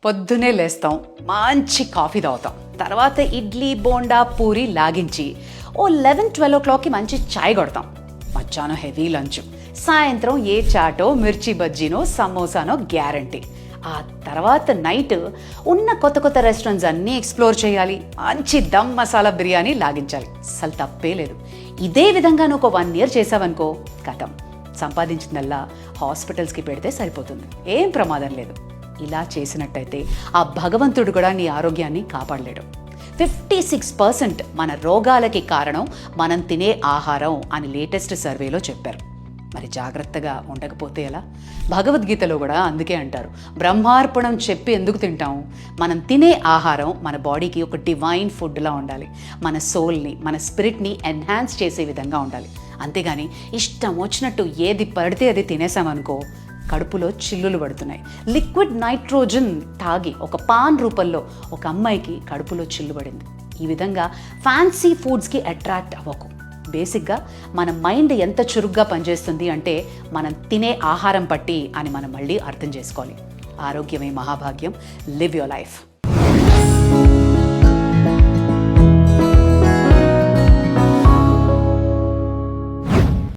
పొద్దునే లేస్తాం, మంచి కాఫీ తాగుతాం, తర్వాత ఇడ్లీ బోండా పూరి లాగించి ఓ 11-12 o'clock మంచి చాయ్ కొడతాం. మధ్యాహ్నం హెవీ లంచ్, సాయంత్రం ఏ చాటో మిర్చి బజ్జీనో సమోసానో గ్యారంటీ. ఆ తర్వాత నైట్ ఉన్న కొత్త కొత్త రెస్టారెంట్స్ అన్నీ ఎక్స్ప్లోర్ చేయాలి, మంచి దమ్ మసాలా బిర్యానీ లాగించాలి. అసలు తప్పే లేదు. ఇదే విధంగా నువ్వు ఒక 1 year చేసావనుకో, కథం, సంపాదించిందల్లా హాస్పిటల్స్కి పెడితే సరిపోతుంది, ఏం ప్రమాదం లేదు. ఇలా చేసినట్టయితే ఆ భగవంతుడు కూడా నీ ఆరోగ్యాన్ని కాపాడలేడు. 56% మన రోగాలకి కారణం మనం తినే ఆహారం అని లేటెస్ట్ సర్వేలో చెప్పారు. మరి జాగ్రత్తగా ఉండకపోతే ఎలా? భగవద్గీతలో కూడా అందుకే అంటారు, బ్రహ్మార్పణం చెప్పి ఎందుకు తింటాం? మనం తినే ఆహారం మన బాడీకి ఒక డివైన్ ఫుడ్లా ఉండాలి, మన సోల్ని, మన స్పిరిట్ని ఎన్హాన్స్ చేసే విధంగా ఉండాలి. అంతేగాని ఇష్టం వచ్చినట్టు ఏది పడితే అది తినేసామనుకో, కడుపులో చిల్లులు పడుతున్నాయి. లిక్విడ్ నైట్రోజన్ తాగి ఒక పాన్ రూపంలో ఒక అమ్మాయికి కడుపులో చిల్లు పడింది. ఈ విధంగా ఫ్యాన్సీ ఫుడ్స్కి అట్రాక్ట్ అవ్వకు. బేసిక్గా మన మైండ్ ఎంత చురుగ్గా పనిచేస్తుంది అంటే మనం తినే ఆహారం పట్టి అని మనం మళ్ళీ అర్థం చేసుకోవాలి. ఆరోగ్యమే మహాభాగ్యం. Live your life.